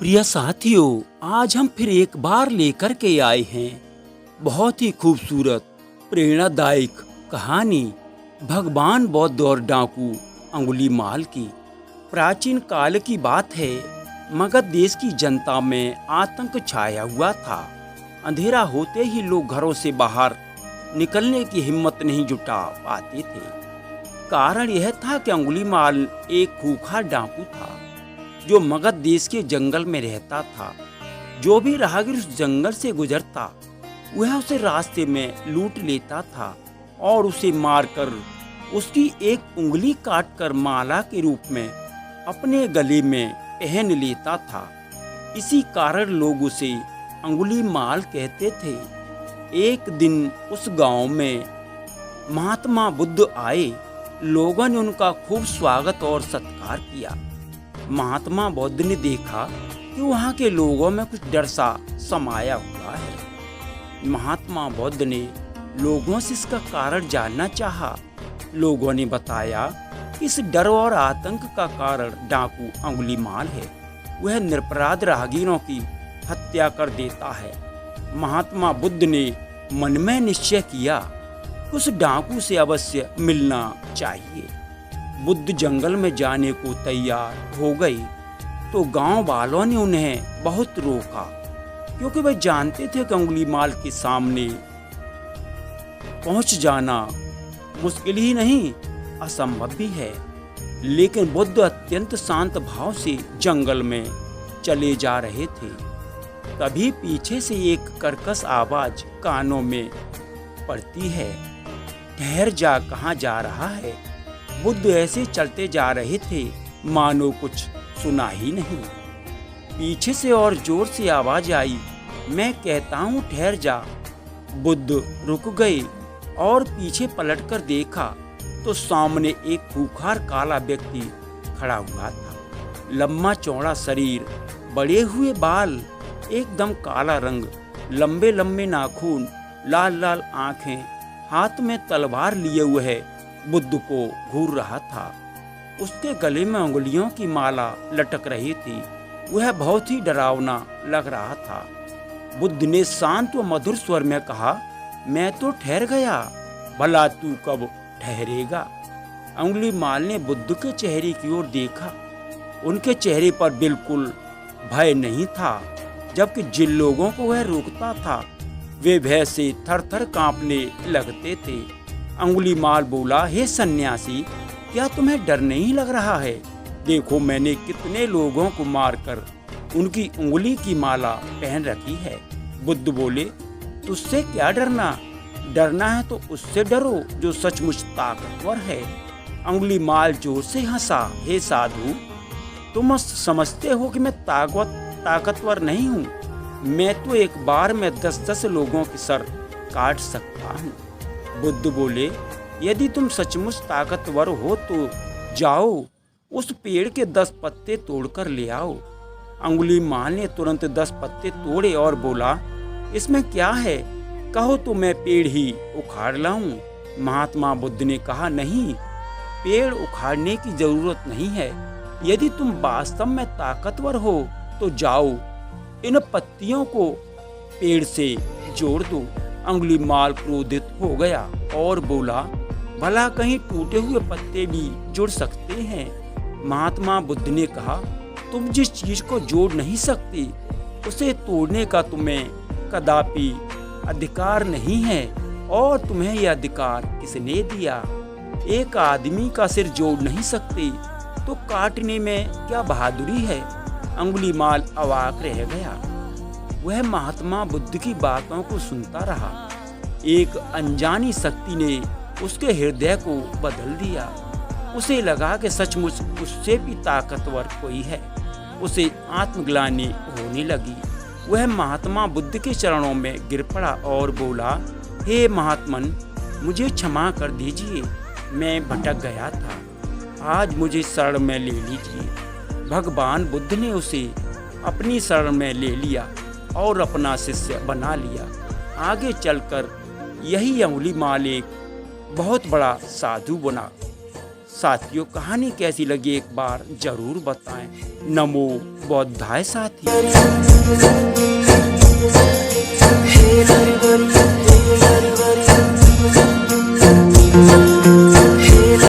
प्रिय साथियों, आज हम फिर एक बार लेकर के आए हैं बहुत ही खूबसूरत प्रेरणादायक कहानी भगवान बौद्ध और डाकू अंगुलीमाल की। प्राचीन काल की बात है। मगध देश की जनता में आतंक छाया हुआ था। अंधेरा होते ही लोग घरों से बाहर निकलने की हिम्मत नहीं जुटा पाते थे। कारण यह था कि अंगुलीमाल एक खूंखार डाकू था जो मगध देश के जंगल में रहता था। जो भी राहगीर उस जंगल से गुजरता वह उसे रास्ते में लूट लेता था और उसे मारकर उसकी एक उंगली काटकर माला के रूप में अपने गले में पहन लेता था। इसी कारण लोग उसे अंगुलीमाल कहते थे। एक दिन उस गांव में महात्मा बुद्ध आए। लोगों ने उनका खूब स्वागत और सत्कार किया। महात्मा बुद्ध ने देखा कि वहाँ के लोगों में कुछ डर सा समाया हुआ है। महात्मा बुद्ध ने लोगों से इसका कारण जानना चाहा। लोगों ने बताया कि इस डर और आतंक का कारण डाकू अंगुलीमाल है। वह निरपराध राहगीरों की हत्या कर देता है। महात्मा बुद्ध ने मन में निश्चय किया कि उस डाकू से अवश्य मिलना चाहिए। बुद्ध जंगल में जाने को तैयार हो गए तो गांव वालों ने उन्हें बहुत रोका, क्योंकि वे जानते थे कि अंगुलीमाल के सामने पहुंच जाना मुश्किल ही नहीं असंभव भी है। लेकिन बुद्ध अत्यंत शांत भाव से जंगल में चले जा रहे थे। तभी पीछे से एक कर्कश आवाज कानों में पड़ती है, ठहर जा, कहाँ जा रहा है। बुद्ध ऐसे चलते जा रहे थे मानो कुछ सुना ही नहीं। पीछे से और जोर से आवाज आई, मैं कहता हूँ ठहर जा। बुद्ध रुक गए और पीछे पलटकर देखा तो सामने एक खूंखार काला व्यक्ति खड़ा हुआ था। लंबा चौड़ा शरीर, बड़े हुए बाल, एकदम काला रंग, लंबे लंबे नाखून, लाल लाल आंखें, हाथ में तलवार लिए हुए है बुद्ध को घूर रहा था। उसके गले में उंगलियों की माला लटक रही थी। वह बहुत ही डरावना लग रहा था। बुद्ध ने शांत व मधुर स्वर में कहा, मैं तो ठहर गया, भला तू कब ठहरेगा। अंगुलीमाल ने बुद्ध के चेहरे की ओर देखा। उनके चेहरे पर बिल्कुल भय नहीं था, जबकि जिन लोगों को वह रोकता था वे भय से थर थर कांपने लगते थे। अंगुलीमाल बोला, हे सन्यासी, क्या तुम्हें डर नहीं लग रहा है? देखो, मैंने कितने लोगों को मारकर उनकी उंगली की माला पहन रखी है। बुद्ध बोले, तुझसे क्या डरना? डरना है तो उससे डरो जो सचमुच ताकतवर है। अंगुलीमाल जोर से हंसा, हे साधु, तुम समझते हो कि मैं ताकतवर नहीं हूँ। मैं तो एक बार में 10-10 लोगों के सर काट सकता हूँ। बुद्ध बोले, यदि तुम सचमुच ताकतवर हो तो जाओ, उस पेड़ के 10 पत्ते तोड़कर ले आओ। अंगुलीमाल ने तुरंत 10 पत्ते तोड़े और बोला, इसमें क्या है, कहो तो मैं पेड़ ही उखाड़ लाऊं। महात्मा बुद्ध ने कहा, नहीं, पेड़ उखाड़ने की जरूरत नहीं है। यदि तुम वास्तव में ताकतवर हो तो जाओ, इन पत्तियों को पेड़ से जोड़ दो। अंगुलीमाल क्रोधित हो गया और बोला, भला कहीं टूटे हुए पत्ते भी जुड़ सकते हैं? महात्मा बुद्ध ने कहा, तुम जिस चीज को जोड़ नहीं सकते उसे तोड़ने का तुम्हें कदापि अधिकार नहीं है। और तुम्हें यह अधिकार किसने दिया? एक आदमी का सिर जोड़ नहीं सकते तो काटने में क्या बहादुरी है? अंगुलीमाल अवाक रह गया। वह महात्मा बुद्ध की बातों को सुनता रहा। एक अनजानी शक्ति ने उसके हृदय को बदल दिया। उसे लगा कि सचमुच उससे भी ताकतवर कोई है। उसे आत्मग्लानि होने लगी। वह महात्मा बुद्ध के चरणों में गिर पड़ा और बोला, हे महात्मन, मुझे क्षमा कर दीजिए, मैं भटक गया था, आज मुझे शरण में ले लीजिए। भगवान बुद्ध ने उसे अपनी शरण में ले लिया और अपना शिष्य बना लिया। आगे चलकर यही अंगुलीमाल एक बहुत बड़ा साधु बना। साथियों, कहानी कैसी लगी एक बार जरूर बताएं। नमो बौद्धाय साथी। हे नरवर